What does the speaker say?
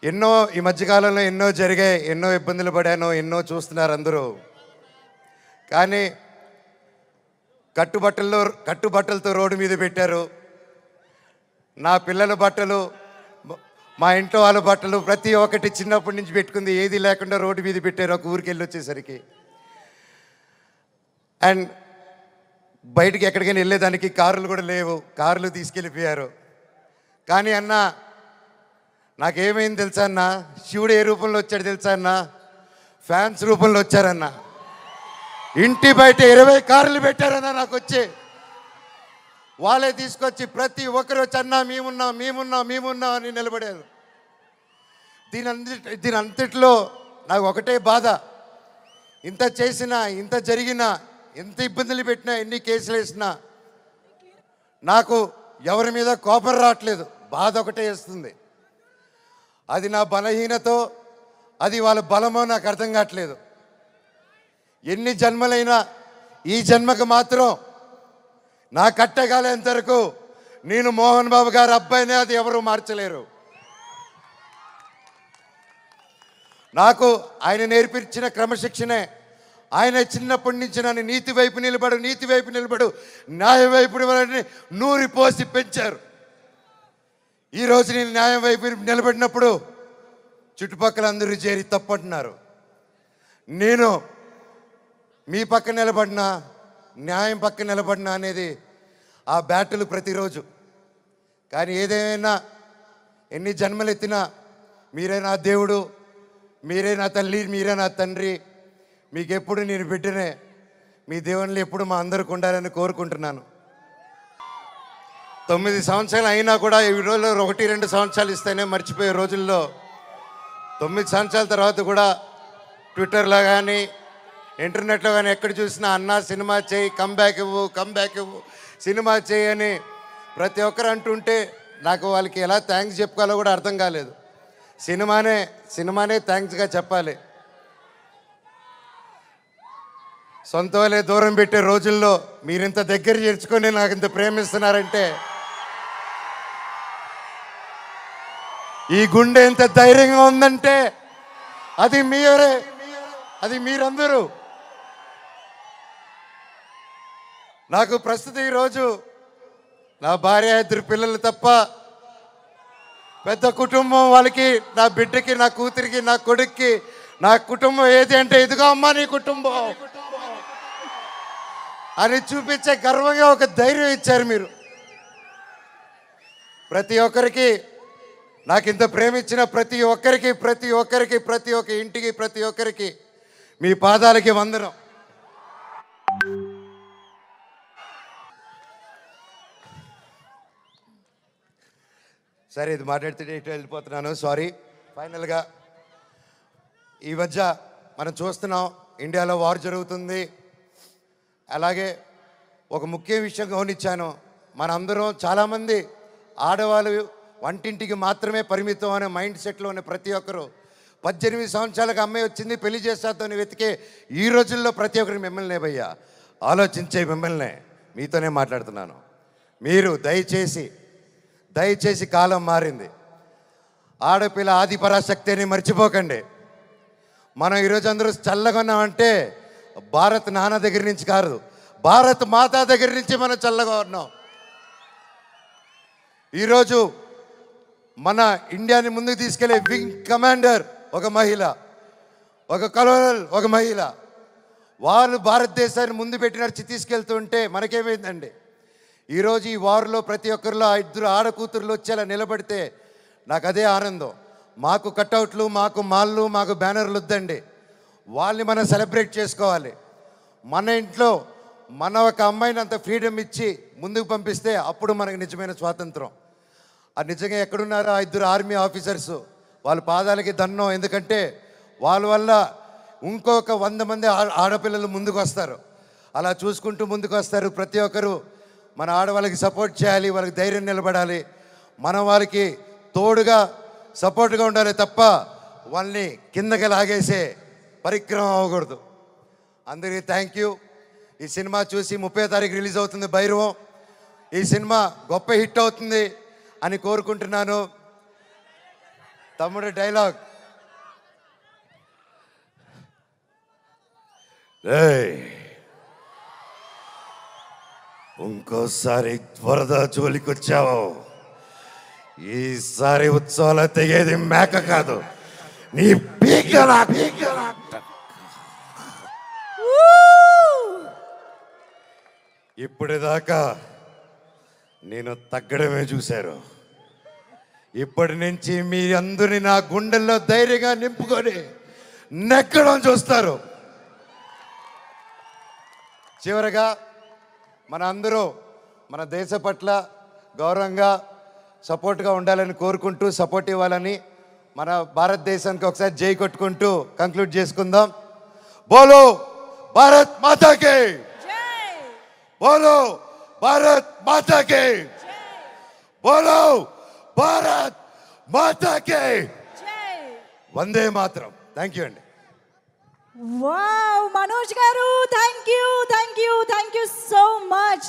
ఎన్నో ఈ మధ్యకాలంలో ఎన్నో జరిగాయి, ఎన్నో ఇబ్బందులు పడాను, ఎన్నో చూస్తున్నారు అందరూ. కానీ కట్టుబట్టలతో రోడ్డు మీద పెట్టారు. నా పిల్లల బట్టలు, మా ఇంట్లో వాళ్ళ బట్టలు ప్రతి ఒక్కటి చిన్నప్పటి నుంచి పెట్టుకుంది ఏది లేకుండా రోడ్డు మీద పెట్టారు ఒక ఊరికి వెళ్ళి వచ్చేసరికి. అండ్ బయటికి ఎక్కడికైనా వెళ్ళేదానికి కార్లు కూడా లేవు, కార్లు తీసుకెళ్ళిపోయారు. కానీ అన్న నాకేమైంది తెలుసా అన్న, శివుడు ఏ రూపంలో వచ్చాడు తెలుసా అన్న, ఫ్యాన్స్ రూపంలో వచ్చారన్న. ఇంటి బయట 20 కార్లు పెట్టారన్న నాకు వచ్చి. వాళ్ళే తీసుకొచ్చి ప్రతి ఒక్కరు వచ్చి అన్న మేమున్నాం అని నిలబడారు. దీని అంతట్లో నాకు ఒకటే బాధ, ఇంత చేసినా, ఇంత జరిగినా, ఎంత ఇబ్బందులు పెట్టినా, ఎన్ని కేసులు వేసినా నాకు ఎవరి మీద కోపం రావట్లేదు, బాధ ఒకటే వేస్తుంది. అది నా బలహీనతో, అది వాళ్ళ బలమో నాకు అర్థం కావట్లేదు. ఎన్ని జన్మలైనా ఈ జన్మకు మాత్రం నా కట్టగాలేంత వరకు నేను మోహన్ బాబు గారి అబ్బాయినే, అది ఎవరు మార్చలేరు. నాకు ఆయన నేర్పించిన క్రమశిక్షణే, ఆయన చిన్నప్పటి నుంచి నన్ను నీతి వైపు నిలబడు, న్యాయం వైపు నూరి పోసి పెంచారు. ఈరోజు నేను న్యాయం వైపు నిలబడినప్పుడు చుట్టుపక్కల అందరూ చేరి తప్పంటున్నారు. నేను మీ పక్క నిలబడినా, న్యాయం పక్క నిలబడినా అనేది ఆ బ్యాటిల్ ప్రతిరోజు. కానీ ఏదేమైనా, ఎన్ని జన్మలెత్తినా మీరే నా దేవుడు, మీరే నా తల్లి, మీరే నా తండ్రి. మీకు ఎప్పుడు నేను బిడ్డనే. మీ దేవుళ్ళు ఎప్పుడు మా అందరికి ఉండాలని కోరుకుంటున్నాను. 9 సంవత్సరాలు అయినా కూడా ఈ రోజుల్లో 1-2 సంవత్సరాలు ఇస్తేనే మర్చిపోయే రోజుల్లో 9 సంవత్సరాల తర్వాత కూడా ట్విట్టర్లో కానీ ఇంటర్నెట్లో కానీ ఎక్కడ చూసినా అన్న సినిమా చేయి, కంబ్యాక్ ఇవ్వు, సినిమా చేయి అని ప్రతి ఒక్కరు అంటుంటే నాకు వాళ్ళకి ఎలా థ్యాంక్స్ చెప్పుకోవాలో కూడా అర్థం కాలేదు. సినిమానే థ్యాంక్స్గా చెప్పాలి. సొంత వాళ్ళే దూరం పెట్టే రోజుల్లో మీరింత దగ్గర చేర్చుకొని నాకు ఇంత ప్రేమిస్తున్నారంటే, ఈ గుండె ఎంత ధైర్యంగా ఉందంటే అది మీరే, అది మీరందరూ. నాకు ప్రస్తుతం ఈరోజు నా భార్య, 2 పిల్లలు తప్ప పెద్ద కుటుంబం, వాళ్ళకి, నా బిడ్డకి, నా కూతురికి, నా కొడుక్కి నా కుటుంబం ఏది అంటే ఇదిగో అమ్మా నీ కుటుంబం అని చూపించే గర్వంగా ఒక ధైర్యం ఇచ్చారు మీరు. ప్రతి ఒక్కరికి, నాకు ఇంత ప్రేమించిన ప్రతి ఒక్క ఇంటికి, ప్రతి ఒక్కరికి మీ పాదాలకి వందనం. సరే, ఇది మాట్లాడితే వెళ్ళిపోతున్నాను, సారీ. ఫైనల్గా ఈ మధ్య మనం చూస్తున్నాం, ఇండియాలో వార్ జరుగుతుంది. అలాగే ఒక ముఖ్య విషయం గమనించాను, మనందరం చాలామంది ఆడవాళ్ళు వంటింటికి మాత్రమే పరిమితం అనే మైండ్ సెట్లో ఉన్న ప్రతి ఒక్కరు 18 సంవత్సరాలకు అమ్మాయి వచ్చింది పెళ్లి చేస్తాతోని వెతికే ఈ రోజుల్లో ప్రతి ఒక్కరు మిమ్మల్ని భయ్యా ఆలోచించే మిమ్మల్ని మీతోనే మాట్లాడుతున్నాను. మీరు దయచేసి కాలం మారింది. ఆడపిల్ల ఆది పరాశక్తి అని మర్చిపోకండి. మనం ఈరోజు అందరూ చల్లగా ఉన్నామంటే భారత్ నాన్న దగ్గర నుంచి కాదు, భారత్ మాతా దగ్గర నుంచి మనం చల్లగా ఉన్నాం. ఈరోజు మన ఇండియాని ముందుకు తీసుకెళ్లే వింగ్ కమాండర్ ఒక మహిళ, ఒక కలోనల్ ఒక మహిళ. వాళ్ళు భారతదేశాన్ని ముందు పెట్టి నడిచి తీసుకెళ్తుంటే మనకేమైందండి? ఈరోజు ఈ వార్లో ప్రతి ఒక్కరిలో 2 ఆడకూతుర్లు వచ్చేలా నిలబడితే నాకు అదే ఆనందం. మాకు కట్అవుట్లు, మాకు మాళ్ళు, మాకు బ్యానర్లు వద్దండి. వాళ్ళని మనం సెలబ్రేట్ చేసుకోవాలి. మన ఇంట్లో మన ఒక అమ్మాయిని అంత ఫ్రీడమ్ ఇచ్చి ముందుకు పంపిస్తే అప్పుడు మనకు నిజమైన స్వాతంత్రం. అది నిజంగా ఎక్కడున్నారో 2 ఆర్మీ ఆఫీసర్స్, వాళ్ళ పాదాలకి దండం. ఎందుకంటే వాళ్ళ వల్ల ఇంకొక 100 మంది ఆడపిల్లలు ముందుకు వస్తారు. అలా చూసుకుంటూ ముందుకు వస్తారు. ప్రతి ఒక్కరూ మన ఆడవాళ్ళకి సపోర్ట్ చేయాలి, వాళ్ళకి ధైర్యం నిలబడాలి, మనం వాళ్ళకి తోడుగా సపోర్ట్గా ఉండాలి తప్ప వాళ్ళని కిందకి లాగేసే పరిక్రమం అవ్వకూడదు. అందరికీ థ్యాంక్ యూ. ఈ సినిమా చూసి 30వ తారీఖు రిలీజ్ అవుతుంది భైరవం. ఈ సినిమా గొప్ప హిట్ అవుతుంది అని కోరుకుంటున్నాను. తమ్ముడు డైలాగ్. ఇంకోసారి వరద జోలికొచ్చావు, ఈసారి ఉత్సవాలు తెగేది మేక కాదు, నీ పీకలా. ఇప్పటిదాకా నేను తగ్గడమే చూశారు. ఇప్పటి నుంచి మీ అందరిని నా గుండెల్లో ధైర్యంగా నింపుకొని నెక్కడం చూస్తారు. చివరగా మన అందరూ మన దేశ పట్ల గౌరవంగా సపోర్ట్గా ఉండాలని కోరుకుంటూ, సపోర్ట్ ఇవ్వాలని, మన భారతదేశానికి ఒకసారి జై కొట్టుకుంటూ కంక్లూడ్ చేసుకుందాం. బోలో భారత్ మాతాకి, బోలో భారత్ మాతాకి, బోలో భారత్ మాతాకి, వందే మాతరం. థ్యాంక్ యూ అండి. వావ్, మనోజ్ గారు, థ్యాంక్ యూ సో మచ్.